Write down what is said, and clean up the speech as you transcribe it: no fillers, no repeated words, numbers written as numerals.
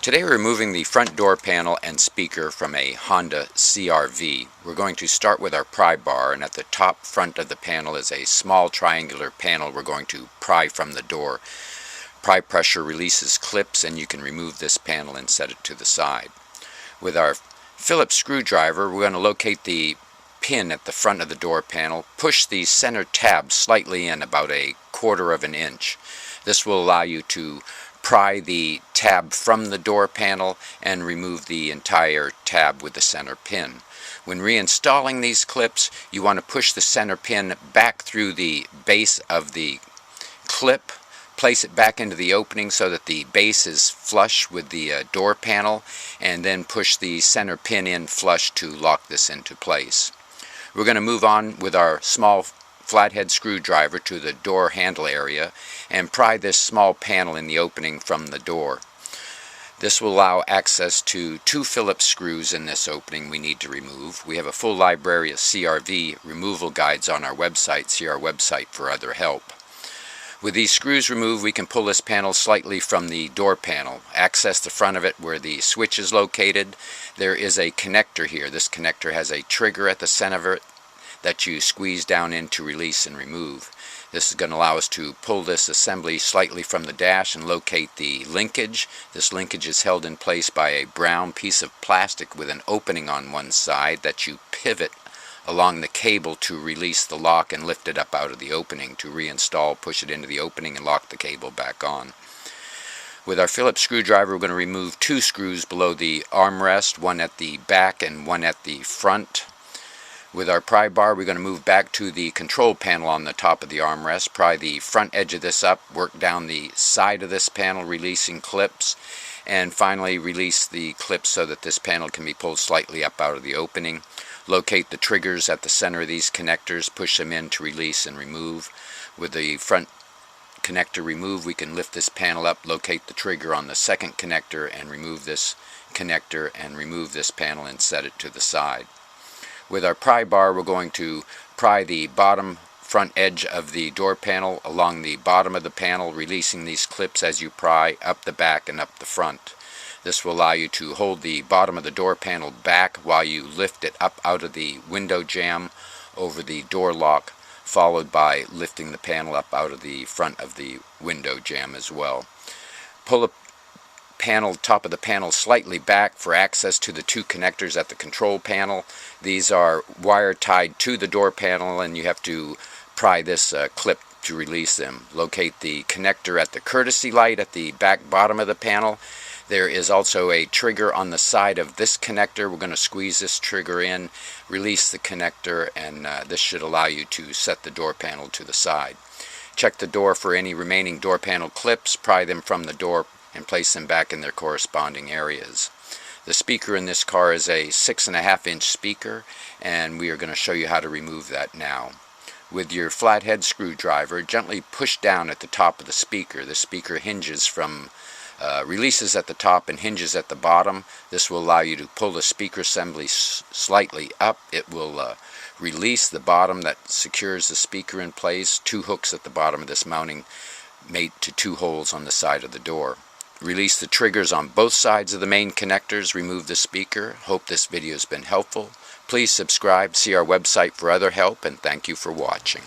Today we're removing the front door panel and speaker from a Honda CRV. We're going to start with our pry bar, and at the top front of the panel is a small triangular panel we're going to pry from the door. Pry pressure releases clips, and you can remove this panel and set it to the side. With our Phillips screwdriver, we're going to locate the pin at the front of the door panel, push the center tab slightly in about a 1/4 of an inch. This will allow you to pry the tab from the door panel and remove the entire tab with the center pin. When reinstalling these clips, you want to push the center pin back through the base of the clip, place it back into the opening so that the base is flush with the door panel, and then push the center pin in flush to lock this into place. We're going to move on with our small flathead screwdriver to the door handle area and pry this small panel in the opening from the door. This will allow access to 2 Phillips screws in this opening we need to remove. We have a full library of CRV removal guides on our website. See our website for other help. With these screws removed, we can pull this panel slightly from the door panel. Access the front of it where the switch is located. There is a connector here. This connector has a trigger at the center of it that you squeeze down in to release and remove. This is going to allow us to pull this assembly slightly from the dash and locate the linkage. This linkage is held in place by a brown piece of plastic with an opening on one side that you pivot along the cable to release the lock and lift it up out of the opening. To reinstall, push it into the opening and lock the cable back on. With our Phillips screwdriver, we're going to remove 2 screws below the armrest, one at the back and one at the front. With our pry bar, we're going to move back to the control panel on the top of the armrest, pry the front edge of this up, work down the side of this panel, releasing clips, and finally release the clips so that this panel can be pulled slightly up out of the opening. Locate the triggers at the center of these connectors, push them in to release and remove. With the front connector removed, we can lift this panel up, locate the trigger on the second connector, and remove this connector and remove this panel and set it to the side. With our pry bar, we're going to pry the bottom front edge of the door panel along the bottom of the panel, releasing these clips as you pry up the back and up the front. This will allow you to hold the bottom of the door panel back while you lift it up out of the window jamb over the door lock, followed by lifting the panel up out of the front of the window jamb as well. Pull the top of the panel slightly back for access to the 2 connectors at the control panel. These are wire tied to the door panel, and you have to pry this clip to release them. Locate the connector at the courtesy light at the back bottom of the panel. There is also a trigger on the side of this connector. We're going to squeeze this trigger in, release the connector, and this should allow you to set the door panel to the side. Check the door for any remaining door panel clips, pry them from the door, and place them back in their corresponding areas. The speaker in this car is a 6.5-inch speaker, and we are going to show you how to remove that now. With your flathead screwdriver, gently push down at the top of the speaker. The speaker hinges from releases at the top and hinges at the bottom. This will allow you to pull the speaker assembly slightly up. It will release the bottom that secures the speaker in place. 2 hooks at the bottom of this mounting mate to 2 holes on the side of the door. Release the triggers on both sides of the main connectors. Remove the speaker. Hope this video has been helpful. Please subscribe, see our website for other help, and thank you for watching.